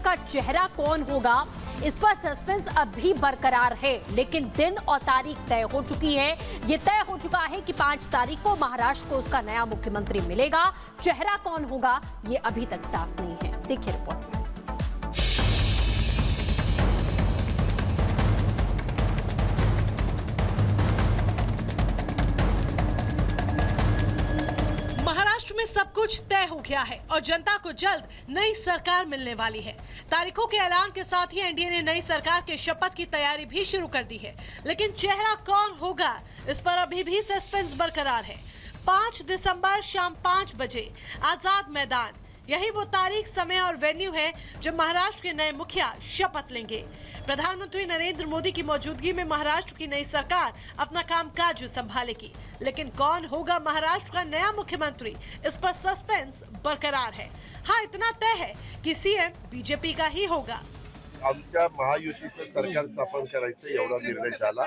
का चेहरा कौन होगा, इस पर सस्पेंस अब भी बरकरार है। लेकिन दिन और तारीख तय हो चुकी है। ये तय हो चुका है कि 5 तारीख को महाराष्ट्र को उसका नया मुख्यमंत्री मिलेगा। चेहरा कौन होगा ये अभी तक साफ नहीं है। देखिए रिपोर्ट में। महाराष्ट्र में सब कुछ तय हो गया है और जनता को जल्द नई सरकार मिलने वाली है। तारीखों के ऐलान के साथ ही एनडीए ने नई सरकार के शपथ की तैयारी भी शुरू कर दी है। लेकिन चेहरा कौन होगा, इस पर अभी भी सस्पेंस बरकरार है। 5 दिसंबर शाम 5 बजे आजाद मैदान, यही वो तारीख, समय और वेन्यू है जब महाराष्ट्र के नए मुखिया शपथ लेंगे। प्रधानमंत्री नरेंद्र मोदी की मौजूदगी में महाराष्ट्र की नई सरकार अपना कामकाज संभालेगी। लेकिन कौन होगा महाराष्ट्र का नया मुख्यमंत्री, इस पर सस्पेंस बरकरार है। हाँ, इतना तय है कि सीएम बीजेपी का ही होगा। आमच्या महायुतीचं सरकार स्थापन करायचं एवढा निर्णय झाला।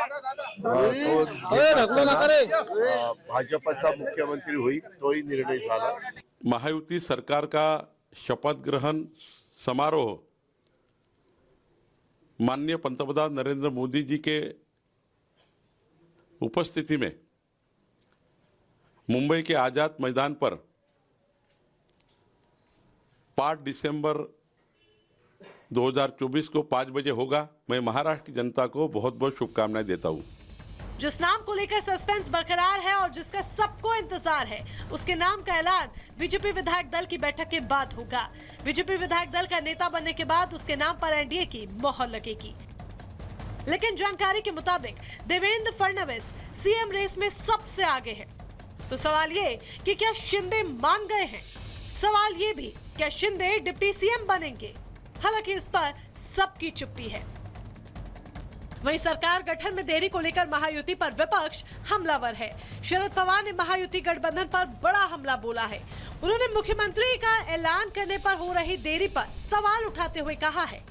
भाजपचा मुख्यमंत्री होईल तोही निर्णय झाला। महायुति सरकार का शपथ ग्रहण समारोह माननीय पंतप्रधान नरेंद्र मोदी जी के उपस्थिति में मुंबई के आजाद मैदान पर 5 दिसंबर 2024 को 5 बजे होगा। मैं महाराष्ट्र की जनता को बहुत बहुत शुभकामनाएं देता हूं। जिस नाम को लेकर सस्पेंस बरकरार है और जिसका सबको इंतजार है, उसके नाम का ऐलान बीजेपी विधायक दल की बैठक के बाद होगा। बीजेपी विधायक दल का नेता बनने के बाद उसके नाम पर एनडीए की मोहर लगेगी। लेकिन जानकारी के मुताबिक देवेंद्र फडणवीस सीएम रेस में सबसे आगे है। तो सवाल ये कि क्या शिंदे मान गए हैं? सवाल ये भी, क्या शिंदे डिप्टी सीएम बनेंगे? हालांकि इस पर सबकी चुप्पी है। वहीं सरकार गठन में देरी को लेकर महायुति पर विपक्ष हमलावर है। शरद पवार ने महायुति गठबंधन पर बड़ा हमला बोला है। उन्होंने मुख्यमंत्री का ऐलान करने पर हो रही देरी पर सवाल उठाते हुए कहा है,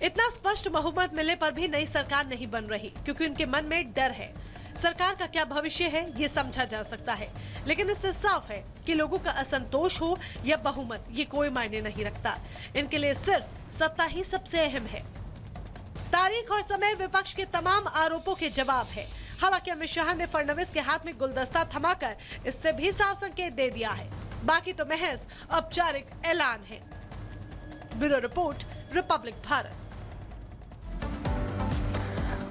इतना स्पष्ट बहुमत मिलने पर भी नई सरकार नहीं बन रही क्योंकि उनके मन में डर है। सरकार का क्या भविष्य है ये समझा जा सकता है, लेकिन इससे साफ है कि लोगों का असंतोष हो या बहुमत, ये कोई मायने नहीं रखता। इनके लिए सिर्फ सत्ता ही सबसे अहम है। तारीख और समय विपक्ष के तमाम आरोपों के जवाब है। हालांकि अमित शाह ने फडणवीस के हाथ में गुलदस्ता थमाकर इससे भी साफ संकेत दे दिया है। बाकी तो महज औपचारिक ऐलान है। Bureau report, Republic Bharat.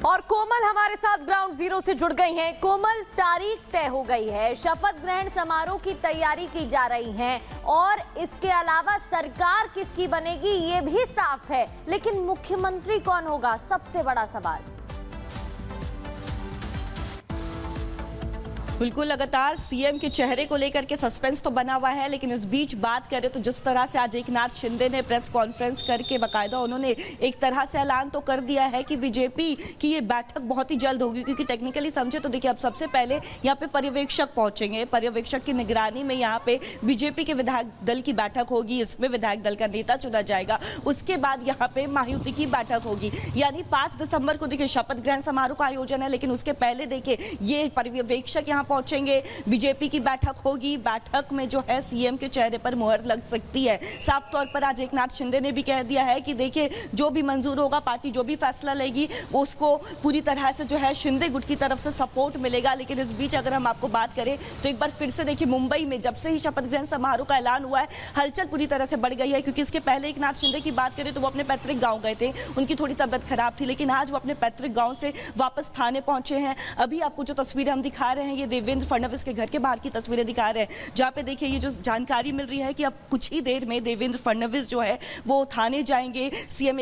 और कोमल हमारे साथ ग्राउंड जीरो से जुड़ गई हैं। कोमल, तारीख तय हो गई है, शपथ ग्रहण समारोह की तैयारी की जा रही है और इसके अलावा सरकार किसकी बनेगी ये भी साफ है, लेकिन मुख्यमंत्री कौन होगा, सबसे बड़ा सवाल। बिल्कुल, लगातार सीएम के चेहरे को लेकर के सस्पेंस तो बना हुआ है, लेकिन इस बीच बात करें तो जिस तरह से आज एकनाथ शिंदे ने प्रेस कॉन्फ्रेंस करके बाकायदा उन्होंने एक तरह से ऐलान तो कर दिया है कि बीजेपी की ये बैठक बहुत ही जल्द होगी। क्योंकि टेक्निकली समझे तो देखिए, अब सबसे पहले यहाँ पे पर्यवेक्षक पहुंचेंगे। पर्यवेक्षक की निगरानी में यहाँ पे बीजेपी के विधायक दल की बैठक होगी, इसमें विधायक दल का नेता चुना जाएगा। उसके बाद यहाँ पे महायुति की बैठक होगी। यानी 5 दिसंबर को देखिए शपथ ग्रहण समारोह का आयोजन है, लेकिन उसके पहले देखिए ये पर्यवेक्षक यहाँ पहुंचेंगे, बीजेपी की बैठक होगी। बैठक में जो है सीएम के चेहरे पर मुहर लग सकती है। साफ तौर पर आज एकनाथ शिंदे ने भी कह दिया है कि देखिए जो भी मंजूर होगा, पार्टी जो भी फैसला लेगी उसको पूरी तरह से जो है शिंदे गुट की तरफ से सपोर्ट मिलेगा। लेकिन इस बीच अगर हम आपको बात करें तो एक बार फिर से देखिए, मुंबई में जब से ही शपथ ग्रहण समारोह का ऐलान हुआ है, हलचल पूरी तरह से बढ़ गई है। क्योंकि इसके पहले एकनाथ शिंदे की बात करें तो वो अपने पैतृक गाँव गए थे, उनकी थोड़ी तबियत खराब थी, लेकिन आज वो अपने पैतृक गाँव से वापस थाने पहुंचे हैं। अभी आपको जो तस्वीरें हम दिखा रहे हैं, ये देवेंद्र फडणवीस के घर के बाहर की तस्वीरें दिखा रहे हैं, जहां पे देखिए ये जो जानकारी मिल रही है कि अब कुछ ही देर में देवेंद्र फडणवीस जो है वो थाने जाएंगे। सीएम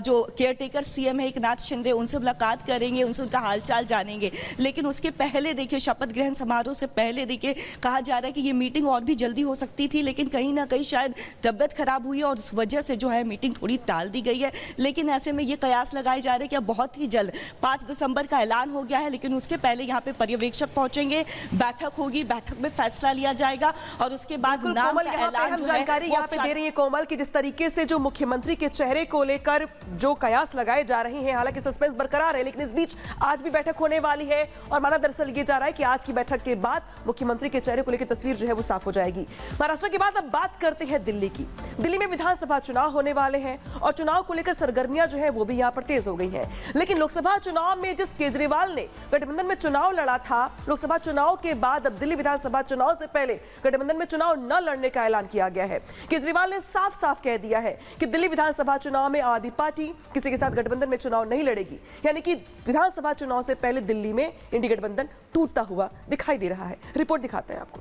जो केयरटेकर सीएम है एकनाथ शिंदे, उनसे मुलाकात करेंगे, उनसे उनका हालचाल जानेंगे। लेकिन उसके पहले देखिए, शपथ ग्रहण समारोह से पहले देखिए कहा जा रहा है कि ये मीटिंग और भी जल्दी हो सकती थी, लेकिन कहीं ना कहीं शायद तबियत खराब हुई और उस वजह से जो है मीटिंग थोड़ी टाल दी गई है। लेकिन ऐसे में ये कयास लगाए जा रहे हैं कि अब बहुत ही जल्द 5 दिसंबर का ऐलान हो गया है, लेकिन उसके पहले यहाँ पे पर्यवेक्षक पहुंचेंगे। पहुंचेंगे, बैठक होगी, बैठक में फैसला लिया जाएगा और उसके बाद नाम का ऐलान जो है जानकारी यहाँ पे दे रही है कोमल कि जिस तरीके से जो मुख्यमंत्री के चेहरे को लेकर जो कयास लगाए जा रहे हैं, हालांकि सस्पेंस बरकरार है, लेकिन इस बीच आज भी बैठक होने वाली है और माना दरअसल ये जा रहा है कि आज की बैठक के बाद मुख्यमंत्री के चेहरे को लेकर तस्वीर जो है वो साफ हो जाएगी। महाराष्ट्र के बाद अब बात करते हैं दिल्ली की। दिल्ली में विधानसभा चुनाव होने वाले हैं और चुनाव को लेकर सरगर्मियां जो है वो भी यहाँ पर तेज हो गई हैं। लेकिन लोकसभा चुनाव में जिस केजरीवाल ने गठबंधन में चुनाव लड़ा था, लोकसभा चुनाव के बाद अब दिल्ली विधानसभा चुनाव से पहले गठबंधन में चुनाव न लड़ने का ऐलान किया गया है। केजरीवाल ने साफ साफ कह दिया है कि दिल्ली विधानसभा चुनाव में आम आदमी पार्टी किसी के साथ गठबंधन में चुनाव नहीं लड़ेगी, यानी कि विधानसभा चुनाव से पहले दिल्ली में इंडी गठबंधन टूटता हुआ दिखाई दे रहा है। रिपोर्ट दिखाते हैं आपको।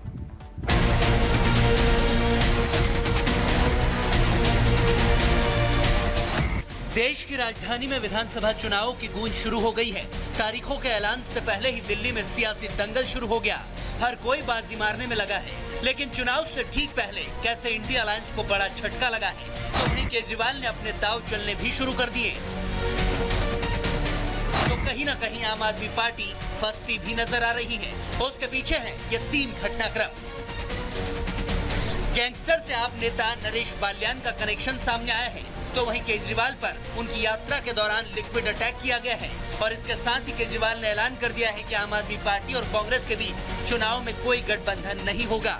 देश की राजधानी में विधानसभा चुनाव की गूंज शुरू हो गई है। तारीखों के ऐलान से पहले ही दिल्ली में सियासी दंगल शुरू हो गया। हर कोई बाजी मारने में लगा है, लेकिन चुनाव से ठीक पहले कैसे इंडिया अलायंस को बड़ा झटका लगा है, तो वहीं केजरीवाल ने अपने दांव चलने भी शुरू कर दिए। तो कहीं न कहीं आम आदमी पार्टी फंसती भी नजर आ रही है। उसके पीछे है ये 3 घटनाक्रम। गैंगस्टर से आप नेता नरेश बाल्यान का कनेक्शन सामने आया है, तो वहीं केजरीवाल पर उनकी यात्रा के दौरान लिक्विड अटैक किया गया है और इसके साथ ही केजरीवाल ने ऐलान कर दिया है कि आम आदमी पार्टी और कांग्रेस के बीच चुनाव में कोई गठबंधन नहीं होगा।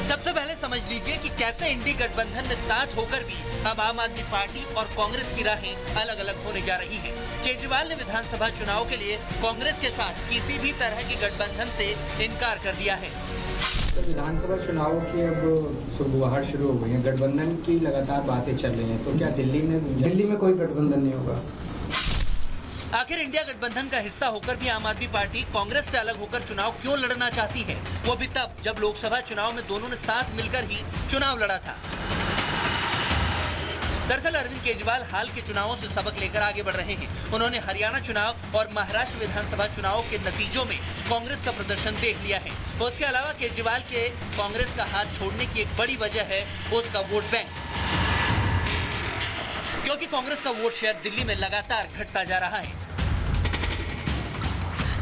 सबसे पहले समझ लीजिए कि कैसे इंडी गठबंधन में साथ होकर भी अब आम आदमी पार्टी और कांग्रेस की राहें अलग अलग होने जा रही हैं। केजरीवाल ने विधानसभा चुनाव के लिए कांग्रेस के साथ किसी भी तरह के गठबंधन से इनकार कर दिया है। तो विधानसभा चुनाव की अब सुगबुगाहट शुरू हो गई है, गठबंधन की लगातार बातें चल रही हैं, तो क्या दिल्ली में कोई गठबंधन नहीं होगा? आखिर इंडिया गठबंधन का हिस्सा होकर भी आम आदमी पार्टी कांग्रेस से अलग होकर चुनाव क्यों लड़ना चाहती है, वो भी तब जब लोकसभा चुनाव में दोनों ने साथ मिलकर ही चुनाव लड़ा था। दरअसल अरविंद केजरीवाल हाल के चुनावों से सबक लेकर आगे बढ़ रहे हैं। उन्होंने हरियाणा चुनाव और महाराष्ट्र विधानसभा चुनाव के नतीजों में कांग्रेस का प्रदर्शन देख लिया है। उसके अलावा केजरीवाल के कांग्रेस का हाथ छोड़ने की एक बड़ी वजह है उसका वोट बैंक, क्योंकि कांग्रेस का वोट शेयर दिल्ली में लगातार घटता जा रहा है।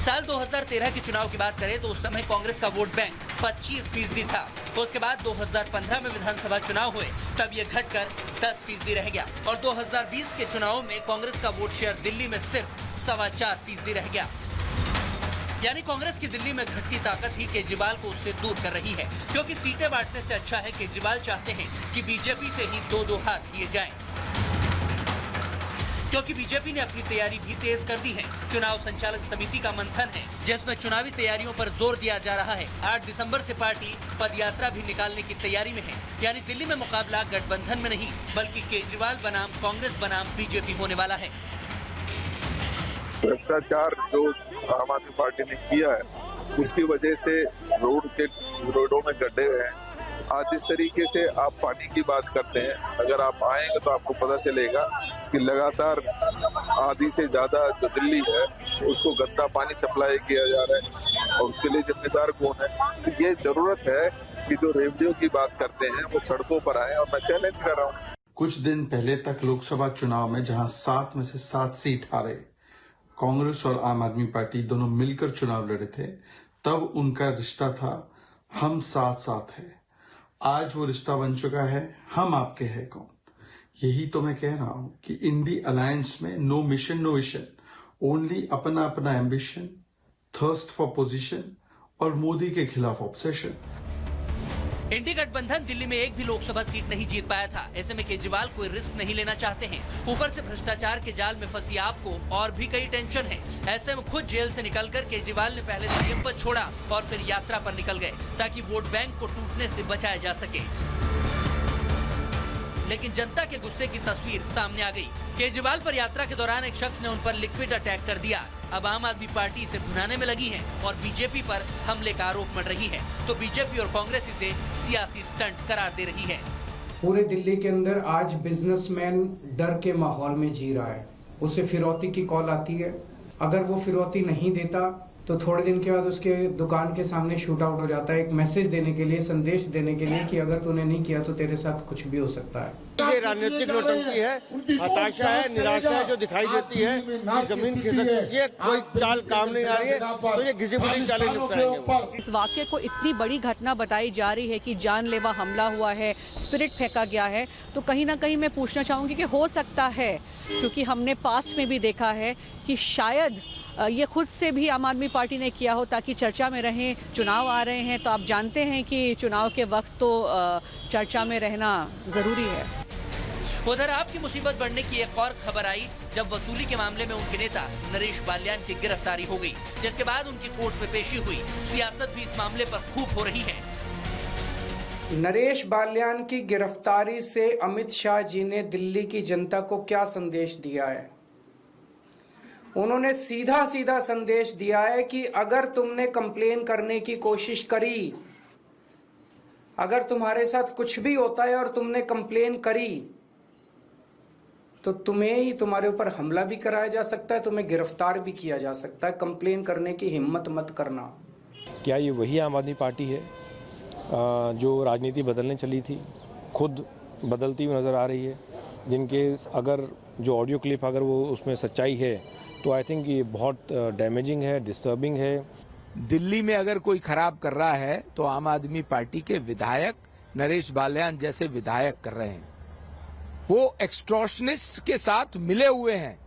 साल 2013 के चुनाव की बात करें तो उस समय कांग्रेस का वोट बैंक 25% था। उसके बाद 2015 में विधानसभा चुनाव हुए, तब ये घटकर 10% रह गया और 2020 के चुनाव में कांग्रेस का वोट शेयर दिल्ली में सिर्फ 4.25% रह गया। यानी कांग्रेस की दिल्ली में घटती ताकत ही केजरीवाल को उससे दूर कर रही है, क्योंकि सीटें बांटने से अच्छा है केजरीवाल चाहते हैं कि बीजेपी से ही 2-2 हाथ किए जाएं। क्योंकि बीजेपी ने अपनी तैयारी भी तेज कर दी है। चुनाव संचालक समिति का मंथन है, जिसमें चुनावी तैयारियों पर जोर दिया जा रहा है। 8 दिसंबर से पार्टी पदयात्रा भी निकालने की तैयारी में है। यानी दिल्ली में मुकाबला गठबंधन में नहीं, बल्कि केजरीवाल बनाम कांग्रेस बनाम बीजेपी होने वाला है। भ्रष्टाचार जो आम आदमी पार्टी ने किया है, उसकी वजह से रोडों में गड्ढे हैं। आज जिस तरीके से आप पानी की बात करते हैं, अगर आप आएंगे तो आपको पता चलेगा कि लगातार आधी से ज्यादा जो दिल्ली है उसको गंदा पानी सप्लाई किया जा रहा है और उसके लिए जिम्मेदार कौन है? तो ये जरूरत है कि जो रेवडियो की बात करते हैं वो सड़कों पर आए और मैं चैलेंज कर रहा हूँ। कुछ दिन पहले तक लोकसभा चुनाव में जहां 7 में से 7 सीट हारे, कांग्रेस और आम आदमी पार्टी दोनों मिलकर चुनाव लड़े थे, तब उनका रिश्ता था हम साथ साथ है। आज वो रिश्ता बन चुका है हम आपके हैं कौन। यही तो मैं कह रहा हूं कि इंडी अलायंस में no mission no vision, only अपना अपना एम्बिशन, थर्स्ट फॉर पोजीशन और मोदी के खिलाफ ऑब्सेशन। इंडी गठबंधन दिल्ली में एक भी लोकसभा सीट नहीं जीत पाया था। ऐसे में केजरीवाल कोई रिस्क नहीं लेना चाहते हैं। ऊपर से भ्रष्टाचार के जाल में फंसी आपको और भी कई टेंशन है। ऐसे में खुद जेल से निकलकर केजरीवाल ने पहले सीएम पद छोड़ा और फिर यात्रा पर निकल गए, ताकि वोट बैंक को टूटने से बचाया जा सके। लेकिन जनता के गुस्से की तस्वीर सामने आ गई। केजरीवाल पर यात्रा के दौरान एक शख्स ने उन पर लिक्विड अटैक कर दिया। अब आम आदमी पार्टी इसे भुनाने में लगी है और बीजेपी पर हमले का आरोप मढ़ रही है, तो बीजेपी और कांग्रेस इसे सियासी स्टंट करार दे रही है। पूरे दिल्ली के अंदर आज बिजनेसमैन डर के माहौल में जी रहा है। उसे फिरौती की कॉल आती है, अगर वो फिरौती नहीं देता तो थोड़े दिन के बाद उसके दुकान के सामने शूट आउट हो जाता है, एक मैसेज देने के लिए, संदेश देने के लिए कि अगर तूने नहीं किया तो तेरे साथ कुछ भी हो सकता है। ये राजनीतिक नौटंकी है, हताशा है, निराशा है जो दिखाई देती है कि जमीन खिसक चुकी है, कोई चाल काम नहीं आ रही है, तो ये घिसी-पिटी चालें निपटाएंगे। इस वाक्य को इतनी बड़ी घटना बताई जा रही है कि जानलेवा हमला हुआ है, स्पिरिट फेंका गया है, तो कहीं ना कहीं मैं पूछना चाहूँगी कि हो सकता है, क्योंकि हमने पास्ट में भी देखा है कि शायद ये खुद से भी आम आदमी पार्टी ने किया हो ताकि चर्चा में रहें। चुनाव आ रहे हैं तो आप जानते हैं कि चुनाव के वक्त तो चर्चा में रहना ज़रूरी है। उधर आपकी मुसीबत बढ़ने की एक और खबर आई जब वसूली के मामले में उनके नेता नरेश बाल्यान की गिरफ्तारी हो गई, जिसके बाद उनकी कोर्ट में पेशी हुई। सियासत भी इस मामले पर खूब हो रही है। नरेश बाल्यान की गिरफ्तारी से अमित शाह जी ने दिल्ली की जनता को क्या संदेश दिया है? उन्होंने सीधा सीधा संदेश दिया है कि अगर तुमने कंप्लेन करने की कोशिश करी, अगर तुम्हारे साथ कुछ भी होता है और तुमने कंप्लेन करी, तो तुम्हें ही तुम्हारे ऊपर हमला भी कराया जा सकता है, तुम्हें गिरफ्तार भी किया जा सकता है। कंप्लेन करने की हिम्मत मत करना। क्या ये वही आम आदमी पार्टी है जो राजनीति बदलने चली थी, खुद बदलती हुई नज़र आ रही है, जिनके अगर जो ऑडियो क्लिप अगर वो उसमें सच्चाई है तो आई थिंक ये बहुत डैमेजिंग है, डिस्टर्बिंग है। दिल्ली में अगर कोई खराब कर रहा है तो आम आदमी पार्टी के विधायक नरेश बाल्यान जैसे विधायक कर रहे हैं। वो एक्सटॉर्शनिस्ट के साथ मिले हुए हैं।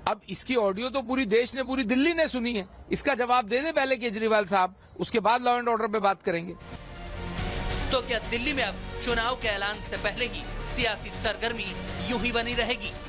अब इसकी ऑडियो तो पूरी देश ने, पूरी दिल्ली ने सुनी है। इसका जवाब दे दे पहले केजरीवाल साहब, उसके बाद लॉ एंड ऑर्डर पे बात करेंगे। तो क्या दिल्ली में अब चुनाव के ऐलान से पहले ही सियासी सरगर्मी यूं ही बनी रहेगी?